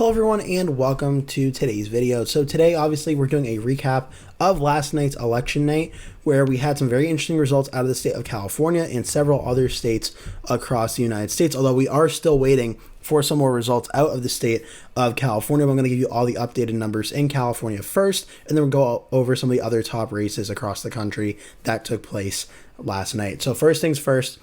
Hello everyone and welcome to today's video. So today obviously we're doing a recap of last night's election night where we had some very interesting results out of the state of California and several other states across the United States, although we are still waiting for some more results out of the state of California. I'm going to give you all the updated numbers in California first, and then we'll go over some of the other top races across the country that took place last night. So first things first,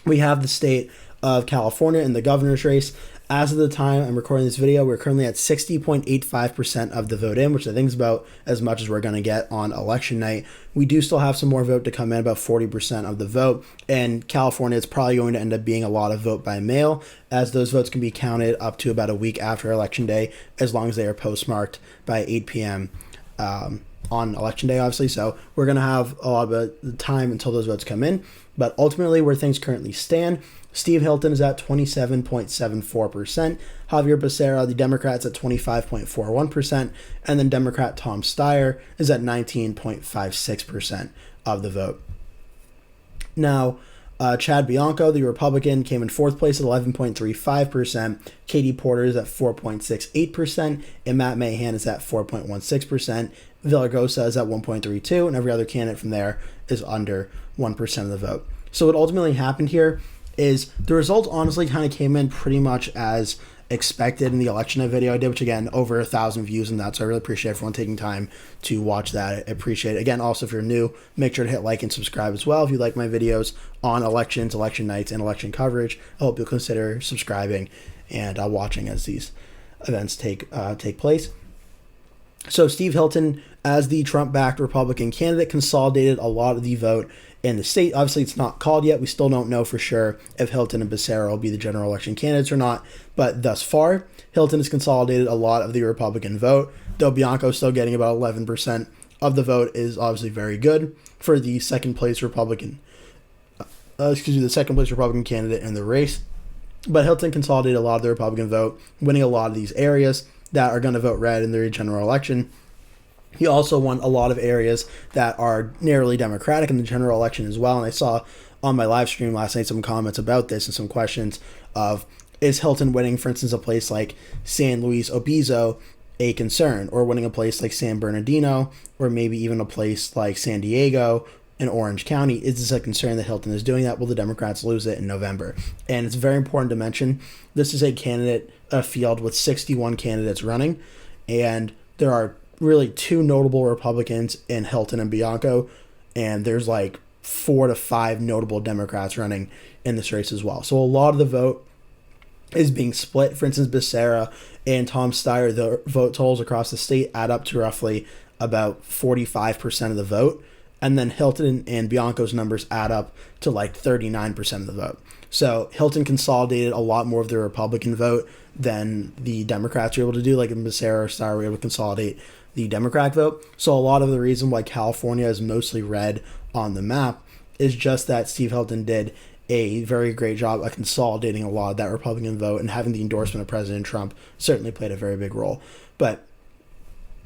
we have the state of California in the governor's race. As of the time I'm recording this video, we're currently at 60.85% of the vote in, which I think is about as much as we're going to get on election night. We do still have some more vote to come in, about 40% of the vote. And California, it's probably going to end up being a lot of vote by mail, as those votes can be counted up to about a week after election day, as long as they are postmarked by 8 p.m. On election day, obviously. So we're going to have a lot of the time until those votes come in. But ultimately, where things currently stand, Steve Hilton is at 27.74%. Xavier Becerra, the Democrats, at 25.41%. And then Democrat Tom Steyer is at 19.56% of the vote. Now, Chad Bianco, the Republican, came in fourth place at 11.35%. Katie Porter is at 4.68%. And Matt Mahan is at 4.16%. Villaraigosa is at 1.32%. And every other candidate from there is under 1% of the vote. So what ultimately happened here is the results honestly kind of came in pretty much as expected in the election night video I did, which again, over 1,000 views and that. So I really appreciate everyone taking time to watch that. I appreciate it. Again, also if you're new, make sure to hit like and subscribe as well. If you like my videos on elections, election nights, and election coverage, I hope you'll consider subscribing and watching as these events take place. So Steve Hilton, as the Trump-backed Republican candidate, consolidated a lot of the vote in the state. Obviously, it's not called yet. We still don't know for sure if Hilton and Becerra will be the general election candidates or not. But thus far, Hilton has consolidated a lot of the Republican vote, though Bianco still getting about 11% of the vote is obviously very good for the second place Republican candidate in the race. But Hilton consolidated a lot of the Republican vote, winning a lot of these areas that are going to vote red in the general election. He also won a lot of areas that are narrowly Democratic in the general election as well. And I saw on my live stream last night some comments about this and some questions of, is Hilton winning, for instance, a place like San Luis Obispo a concern, or winning a place like San Bernardino, or maybe even a place like San Diego in Orange County? Is this a concern that Hilton is doing that? Will the Democrats lose it in November? And it's very important to mention, this is a field with 61 candidates running, and there are really two notable Republicans in Hilton and Bianco, and there's like 4 to 5 notable Democrats running in this race as well. So a lot of the vote is being split. For instance, Becerra and Tom Steyer, the vote totals across the state add up to roughly about 45% of the vote. And then Hilton and Bianco's numbers add up to like 39% of the vote. So Hilton consolidated a lot more of the Republican vote than the Democrats were able to do. Like in Becerra or Steyer were able to consolidate the Democratic vote. So a lot of the reason why California is mostly red on the map is just that Steve Hilton did a very great job of consolidating a lot of that Republican vote, and having the endorsement of President Trump certainly played a very big role. But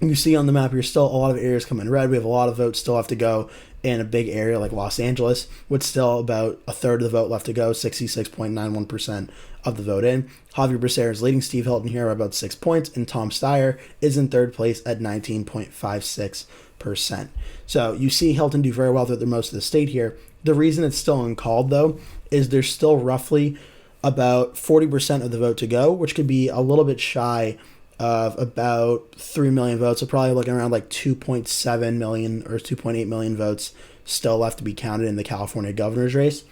you see on the map here still a lot of areas come in red. We have a lot of votes still have to go in a big area like Los Angeles, with still about a third of the vote left to go, 66.91% of the vote in. Xavier Becerra is leading Steve Hilton here by about 6 points, and Tom Steyer is in third place at 19.56%. So you see Hilton do very well throughout most of the state here. The reason it's still uncalled, though, is there's still roughly about 40% of the vote to go, which could be a little bit shy of about 3 million votes. So probably looking around like 2.7 million or 2.8 million votes still left to be counted in the California governor's race.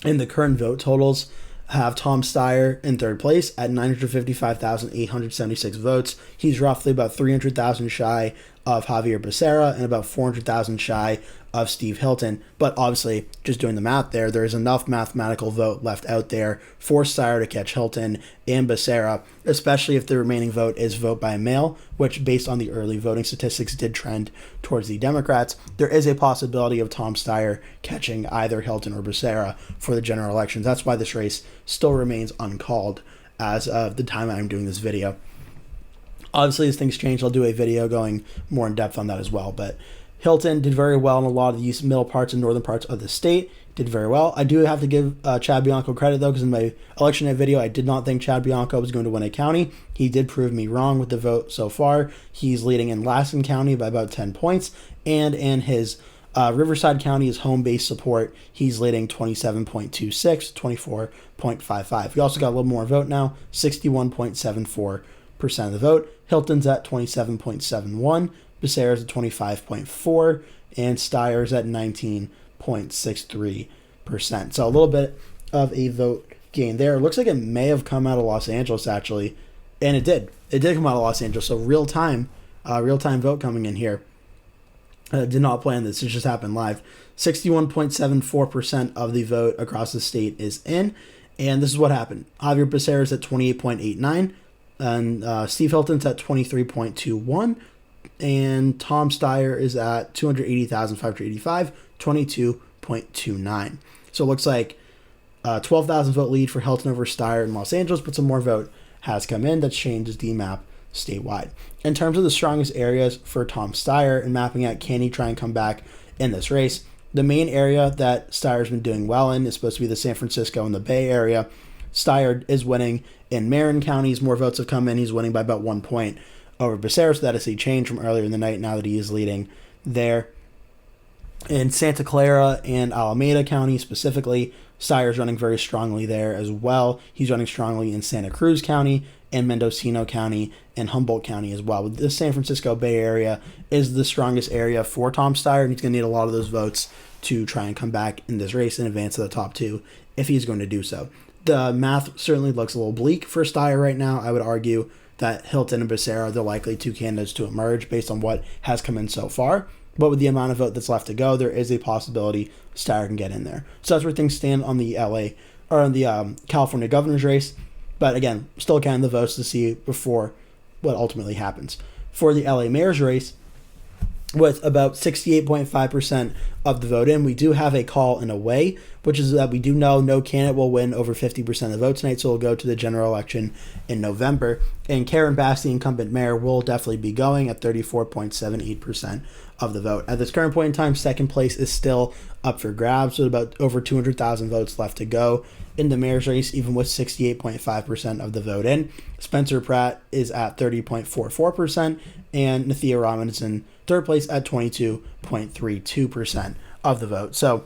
And the current vote totals have Tom Steyer in third place at 955,876 votes. He's roughly about 300,000 shy of Xavier Becerra and about 400,000 shy of Steve Hilton. But obviously, just doing the math there is enough mathematical vote left out there for Steyer to catch Hilton and Becerra, especially if the remaining vote is vote by mail, which based on the early voting statistics did trend towards the Democrats. There is a possibility of Tom Steyer catching either Hilton or Becerra for the general elections. That's why this race still remains uncalled as of the time I'm doing this video. Obviously, as things change, I'll do a video going more in depth on that as well. But Hilton did very well in a lot of these middle parts and northern parts of the state. did very well. I do have to give Chad Bianco credit, though, because in my election night video, I did not think Chad Bianco was going to win a county. He did prove me wrong with the vote so far. He's leading in Lassen County by about 10 points, and in his Riverside County, his home base support, he's leading 27.26, 24.55. We also got a little more vote now, 61.74% of the vote. Hilton's at 27.71, Becerra's at 25.4, and Steyer's at 19.63%. So a little bit of a vote gain there. It looks like it may have come out of Los Angeles, actually, and it did. It did come out of Los Angeles, so real-time vote coming in here. Did not plan this. It just happened live. 61.74% of the vote across the state is in. And this is what happened. Xavier Becerra is at 28.89. And Steve Hilton's at 23.21. And Tom Steyer is at 280,585, 22.29. So it looks like 12,000 vote lead for Hilton over Steyer in Los Angeles, but some more vote has come in. That's changed the map statewide. In terms of the strongest areas for Tom Steyer and mapping out can he try and come back in this race, the main area that Steyer's been doing well in is supposed to be the San Francisco and the Bay Area. Steyer is winning in Marin counties. More votes have come in. He's winning by about 1 point over Becerra, so that is a change from earlier in the night now that he is leading there. In Santa Clara and Alameda County specifically, Steyer's running very strongly there as well. He's running strongly in Santa Cruz County and Mendocino County and Humboldt County as well. The San Francisco Bay Area is the strongest area for Tom Steyer, and he's going to need a lot of those votes to try and come back in this race and advance to the top two if he's going to do so. The math certainly looks a little bleak for Steyer right now. I would argue that Hilton and Becerra are the likely two candidates to emerge based on what has come in so far. But with the amount of vote that's left to go, there is a possibility Steyer can get in there. So that's where things stand on the California governor's race. But again, still counting the votes to see before what ultimately happens. For the LA mayor's race, with about 68.5% of the vote in, we do have a call in a way, which is that we do know no candidate will win over 50% of the vote tonight, so we'll go to the general election in November. And Karen Bass, the incumbent mayor, will definitely be going at 34.78% of the vote. At this current point in time, second place is still up for grabs with about over 200,000 votes left to go in the mayor's race, even with 68.5% of the vote in. Spencer Pratt is at 30.44%, and Nithya Raman is in third place at 22.32% of the vote. So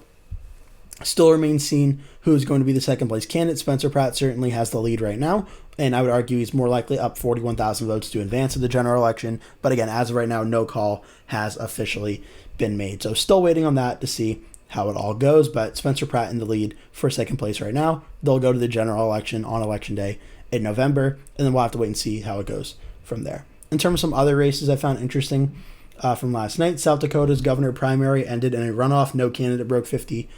still remains seen who's going to be the second place candidate. Spencer Pratt certainly has the lead right now, and I would argue he's more likely up 41,000 votes to advance to the general election. But again, as of right now, no call has officially been made. So still waiting on that to see how it all goes, but Spencer Pratt in the lead for second place right now. They'll go to the general election on election day in November, and then we'll have to wait and see how it goes from there. In terms of some other races I found interesting from last night, South Dakota's governor primary ended in a runoff. No candidate broke 50%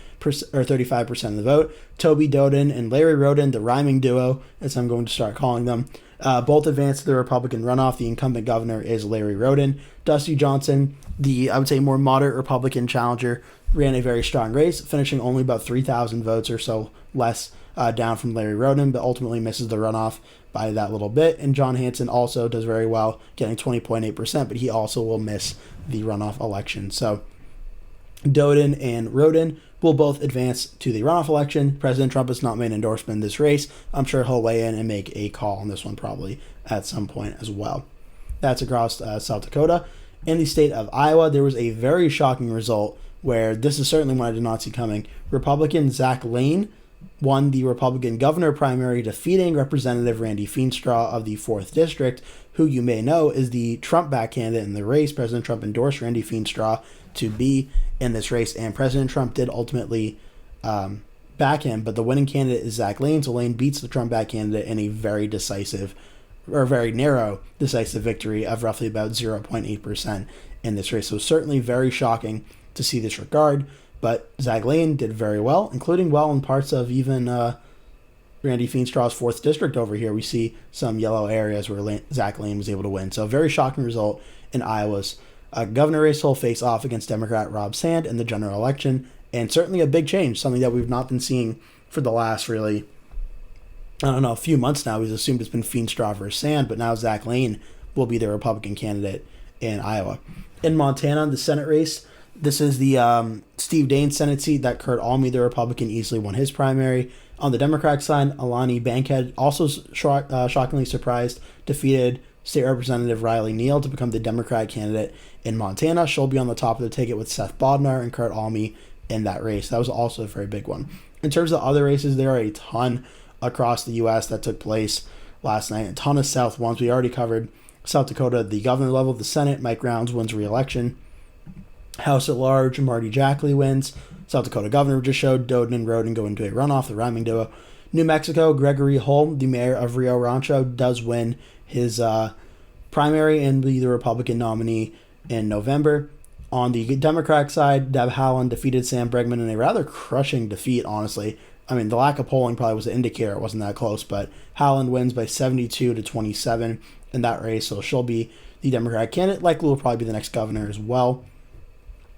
or 35% of the vote. Toby Doden and Larry Roden, the rhyming duo, as I'm going to start calling them, both advanced to the Republican runoff. The incumbent governor is Larry Roden. Dusty Johnson, the, I would say, more moderate Republican challenger, ran a very strong race, finishing only about 3,000 votes or so less down from Larry Roden, but ultimately misses the runoff by that little bit. And John Hanson also does very well, getting 20.8%, but he also will miss the runoff election. So Doden and Roden will both advance to the runoff election. President Trump has not made an endorsement in this race. I'm sure he'll weigh in and make a call on this one probably at some point as well. That's across South Dakota. In the state of Iowa, there was a very shocking result where this is certainly one I did not see coming. Republican Zach Lahn won the Republican governor primary, defeating Representative Randy Feenstra of the 4th District, who you may know is the Trump-backed candidate in the race. President Trump endorsed Randy Feenstra to be in this race, and President Trump did ultimately back him, but the winning candidate is Zach Lahn, so Lahn beats the Trump-backed candidate in a very decisive, or very narrow decisive victory of roughly about 0.8% in this race. So certainly very shocking to see this regard, but Zach Lahn did very well, including well in parts of even Randy Feenstra's 4th District over here. We see some yellow areas where Zach Lahn was able to win. So very shocking result in Iowa's governor race. He'll face off against Democrat Rob Sand in the general election, and certainly a big change, something that we've not been seeing for the last really, a few months now. We've assumed it's been Feenstra versus Sand, but now Zach Lahn will be the Republican candidate in Iowa. In Montana, the Senate race, This is the Steve Daines Senate seat that Kurt Almy, the Republican, easily won his primary. On the Democratic side, Alani Bankhead, also shockingly surprised, defeated State Representative Riley Neal to become the Democratic candidate in Montana. She'll be on the top of the ticket with Seth Bodnar and Kurt Almy in that race. That was also a very big one. In terms of other races, there are a ton across the U.S. that took place last night. A ton of South ones. We already covered South Dakota, the governor level, the Senate. Mike Rounds wins re-election. House at large, Marty Jackley wins. South Dakota governor just showed Doden and Roden go into a runoff, the rhyming duo. New Mexico, Gregory Hull, the mayor of Rio Rancho, does win his primary and be the Republican nominee in November. On the Democratic side, Deb Haaland defeated Sam Bregman in a rather crushing defeat, honestly. I mean, the lack of polling probably was an indicator it wasn't that close, but Haaland wins by 72 to 27 in that race, so she'll be the Democratic candidate. Likely will probably be the next governor as well.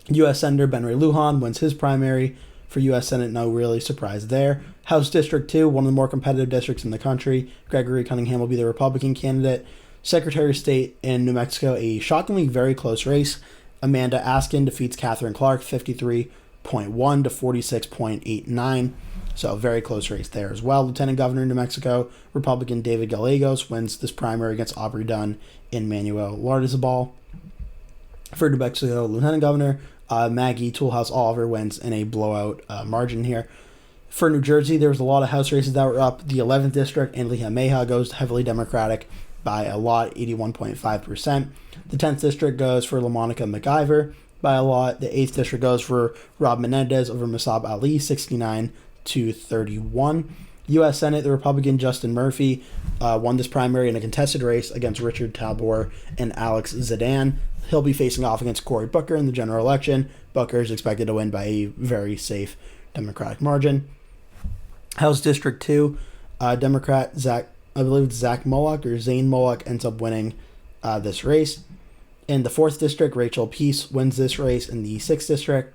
U.S. Senator Ben Ray Lujan wins his primary for U.S. Senate. No really surprise there. House District 2, one of the more competitive districts in the country. Gregory Cunningham will be the Republican candidate. Secretary of State in New Mexico, a shockingly very close race. Amanda Askin defeats Catherine Clark 53.1 to 46.89. So a very close race there as well. Lieutenant Governor in New Mexico, Republican David Gallegos wins this primary against Aubrey Dunn in Manuel Lardizabal. For New Mexico Lieutenant Governor, Maggie Toolhouse Oliver wins in a blowout margin here. For New Jersey, there was a lot of House races that were up. The 11th District, Anliha Meha goes heavily Democratic by a lot, 81.5%. The 10th District goes for LaMonica McIver by a lot. The 8th District goes for Rob Menendez over Masab Ali, 69 to 31. U.S. Senate, the Republican Justin Murphy won this primary in a contested race against Richard Tabor and Alex Zidane. He'll be facing off against Cory Booker in the general election. Booker is expected to win by a very safe Democratic margin. House District 2, Democrat Zach Moloch or Zane Moloch ends up winning this race. In the 4th District, Rachel Peace wins this race. In the 6th District,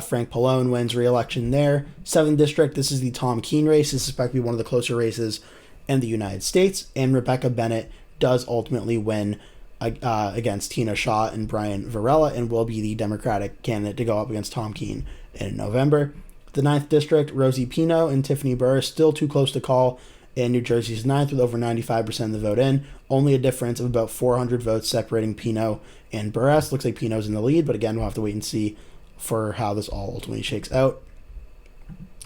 Frank Pallone wins re-election there. 7th District, this is the Tom Keene race. This is expected to be one of the closer races in the United States. And Rebecca Bennett does ultimately win against Tina Shaw and Brian Varela and will be the Democratic candidate to go up against Tom Keene in November. The 9th District, Rosie Pino and Tiffany Burris, still too close to call in New Jersey's 9th with over 95% of the vote in. Only a difference of about 400 votes separating Pino and Burris. Looks like Pino's in the lead, but again, we'll have to wait and see for how this all ultimately shakes out.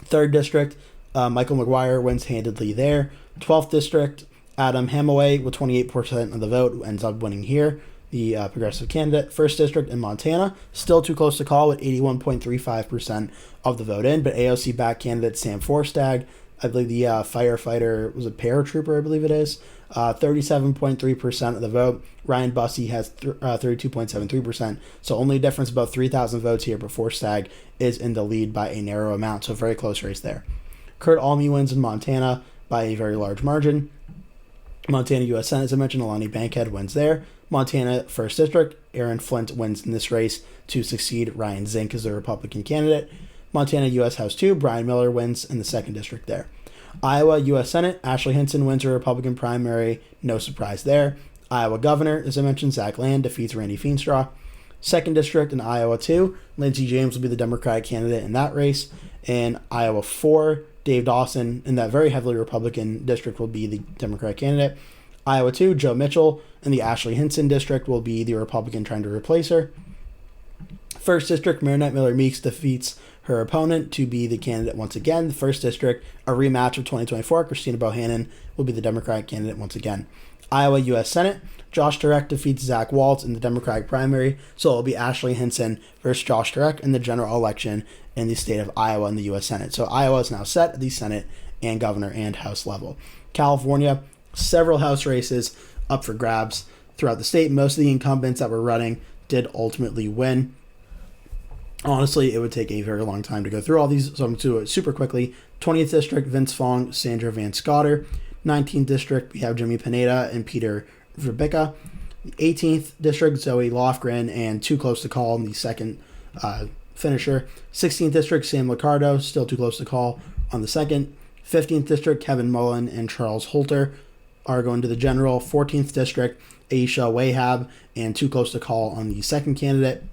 3rd District, Michael McGuire wins handedly there. 12th District, Adam Hamaway with 28% of the vote ends up winning here, the progressive candidate. 1st District in Montana, still too close to call with 81.35% of the vote in, but AOC back candidate Sam Forstag, I believe the firefighter was a paratrooper, I believe it is, 37.3% of the vote. Ryan Bussey has 32.73%, so only a difference of about 3,000 votes here, but Forstag is in the lead by a narrow amount, so very close race there. Kurt Almy wins in Montana by a very large margin. Montana U.S. Senate, as I mentioned, Alani Bankhead wins there. Montana 1st District, Aaron Flint wins in this race to succeed Ryan Zink as the Republican candidate. Montana U.S. House 2, Brian Miller wins in the 2nd District there. Iowa U.S. Senate, Ashley Hinson wins her Republican primary, no surprise there. Iowa Governor, as I mentioned, Zach Lahn defeats Randy Feenstra. 2nd District in Iowa 2, Lindsey James will be the Democratic candidate in that race. In Iowa 4, Dave Dawson in that very heavily Republican district will be the Democratic candidate. Iowa 2, Joe Mitchell in the Ashley Hinson district will be the Republican trying to replace her. 1st District, Marinette Miller Meeks defeats her opponent to be the candidate once again. The 1st District, a rematch of 2024, Christina Bohannon will be the Democratic candidate once again. Iowa U.S. Senate, Josh Turek defeats Zach Waltz in the Democratic primary, so it will be Ashley Hinson versus Josh Turek in the general election in the state of Iowa in the U.S. Senate. So Iowa is now set at the Senate and governor and House level. California, several House races up for grabs throughout the state. Most of the incumbents that were running did ultimately win. Honestly, it would take a very long time to go through all these, so I'm going to do it super quickly. 20th District, Vince Fong, Sandra Van Scotter. 19th District, we have Jimmy Pineda and Peter Verbica. The 18th District, Zoe Lofgren and too close to call in the second finisher. 16th District, Sam Liccardo, still too close to call on the second. 15th District, Kevin Mullen and Charles Holter are going to the general. 14th District, Aisha Wahab and too close to call on the second candidate.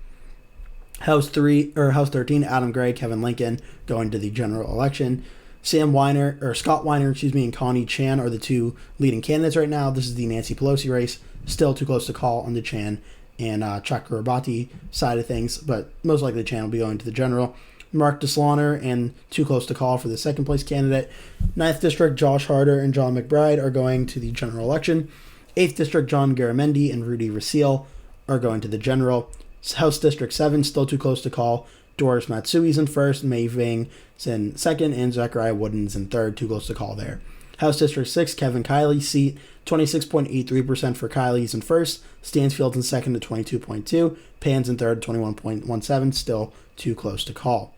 House 13, Adam Gray, Kevin Lincoln going to the general election. Scott Weiner, and Connie Chan are the two leading candidates right now. This is the Nancy Pelosi race. Still too close to call on the Chan and Chakrabarti side of things, but most likely Chan will be going to the general. Mark DeSlaughter and too close to call for the second place candidate. 9th District, Josh Harder and John McBride are going to the general election. 8th District, John Garamendi and Rudy Rasile are going to the general. House District 7, still too close to call. Doris Matsui's in first, Mei Ving's in second, and Zachariah Wooden's in third, too close to call there. House District 6, Kevin Kiley's seat, 26.83% for Kiley's in first, Stansfield's in second at 22.2%, Pan's in third, 21.17%, still too close to call.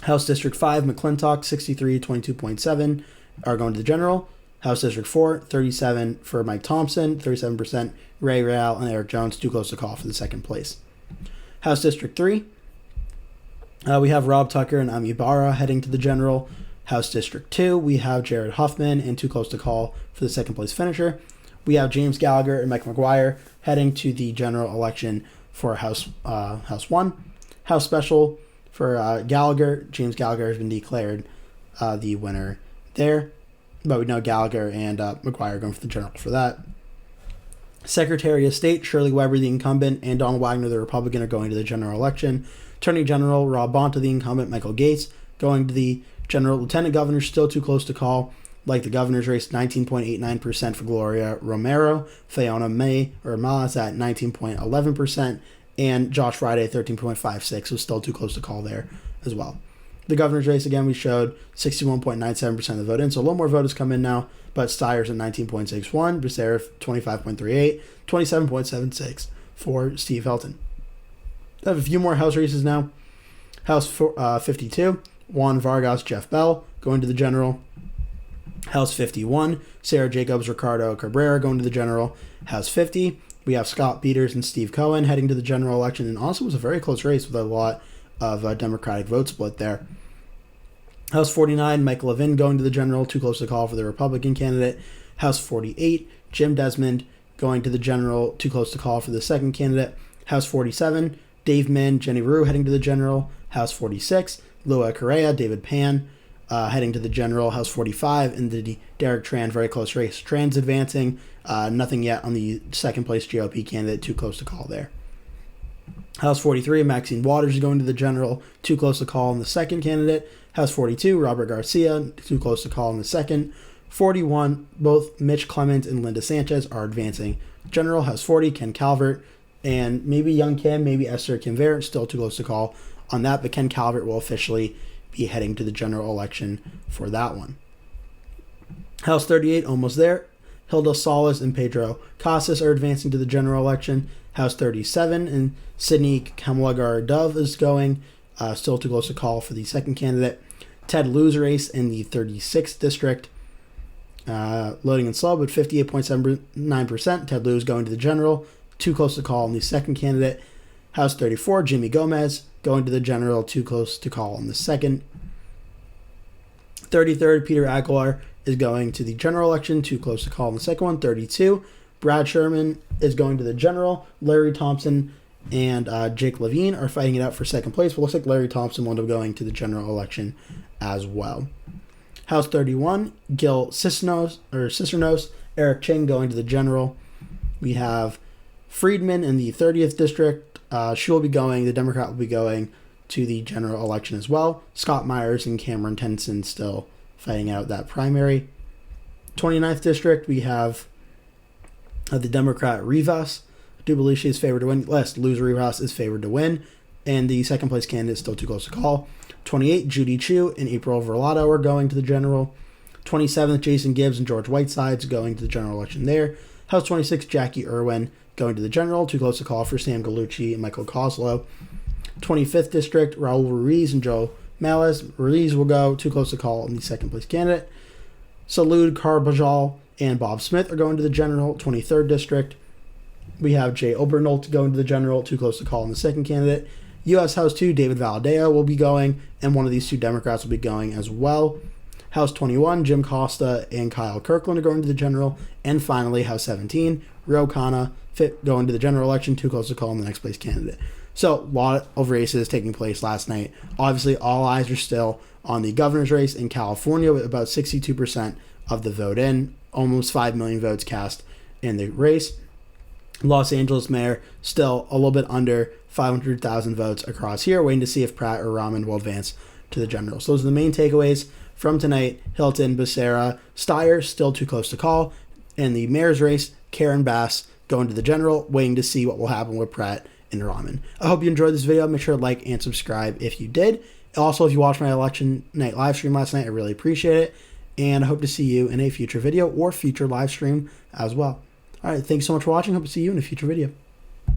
House District 5, McClintock, 63, 22.7% are going to the general. House District 4, 37 for Mike Thompson, 37%, Ray Real and Eric Jones, too close to call for the second place. House District 3, we have Rob Tucker and Ami Barra heading to the general. House District 2, we have Jared Huffman and too close to call for the second place finisher. We have James Gallagher and Mike McGuire heading to the general election for House 1. House Special for Gallagher. James Gallagher has been declared the winner there, but we know Gallagher and McGuire are going for the general for that. Secretary of State, Shirley Weber, the incumbent, and Donald Wagner, the Republican, are going to the general election. Attorney General Rob Bonta, the incumbent, Michael Gates, going to the general. Lieutenant Governor, still too close to call. Like the governor's race, 19.89% for Gloria Romero. Fiona Ma is at 19.11%. And Josh Friday, 13.56%, was still too close to call there as well. The governor's race, again, we showed 61.97% of the vote in, so a little more vote has come in now, but Steyer's at 19.61%, Becerra 25.38%, 27.76% for Steve Hilton. I have a few more House races now. House 52, Juan Vargas, Jeff Bell going to the general. House 51, Sarah Jacobs, Ricardo Cabrera going to the general. House 50, we have Scott Peters and Steve Cohen heading to the general election, and also was a very close race with a lot of Democratic vote split there. House 49, Michael Levin going to the general, too close to call for the Republican candidate. House 48, Jim Desmond going to the general, too close to call for the second candidate. House 47, Dave Min, Jenny Rue heading to the general. House 46, Lua Correa, David Pan heading to the general. House 45, and the Derek Tran, very close race. Tran's advancing, nothing yet on the second place GOP candidate, too close to call there. House 43, Maxine Waters is going to the general, too close to call on the second candidate. House 42, Robert Garcia, too close to call on the second. 41, both Mitch Clement and Linda Sanchez are advancing general. House 40, Ken Calvert, and maybe Young Kim, maybe Esther Kimver, still too close to call on that, but Ken Calvert will officially be heading to the general election for that one. House 38, almost there. Hilda Salas and Pedro Casas are advancing to the general election. House 37, and Sydney Kamlagar Dove is going, still too close to call for the second candidate. Ted Lieu's race in the 36th district, loading and slow, but 58.79%. Ted Lieu is going to the general, too close to call on the second candidate. House 34, Jimmy Gomez going to the general, too close to call on the second. 33rd, Peter Aguilar is going to the general election, too close to call on the second one. 32, Brad Sherman is going to the general. Larry Thompson and Jake Levine are fighting it out for second place, but looks like Larry Thompson will end up going to the general election as well. House 31, Gil Cicernos, Eric Ching going to the general. We have Friedman in the 30th district. She will be going, the Democrat will be going to the general election as well. Scott Myers and Cameron Tennyson still fighting out that primary. 29th district, we have the Democrat Rivas. I do believe she is favored to win. Luz Rivas is favored to win, and the second place candidate is still too close to call. 28, Judy Chu and April Verlato are going to the general. 27th, Jason Gibbs and George Whiteside's going to the general election there. House 26, Jackie Irwin going to the general, too close to call for Sam Gallucci and Michael Kozlow. 25th district, Raul Ruiz and Joe Malice. Ruiz will go, too close to call on the second place candidate. Salud Carbajal and Bob Smith are going to the general. 23rd district, we have Jay Obernolt going to the general, too close to call on the second candidate. U.S. House 2, David Valadeo will be going, and one of these two Democrats will be going as well. House 21, Jim Costa and Kyle Kirkland are going to the general. And finally, House 17, Rio Khanna, going to the general election, too close to call, in the next place candidate. So, a lot of races taking place last night. Obviously, all eyes are still on the governor's race in California, with about 62% of the vote in, almost 5 million votes cast in the race. Los Angeles mayor, still a little bit under 500,000 votes across here, waiting to see if Pratt or Raman will advance to the general. So those are the main takeaways from tonight. Hilton, Becerra, Steyer, still too close to call. In the mayor's race, Karen Bass going to the general, waiting to see what will happen with Pratt and Raman. I hope you enjoyed this video. Make sure to like and subscribe if you did. Also, if you watched my election night live stream last night, I really appreciate it. And I hope to see you in a future video or future live stream as well. All right, thanks so much for watching. Hope to see you in a future video.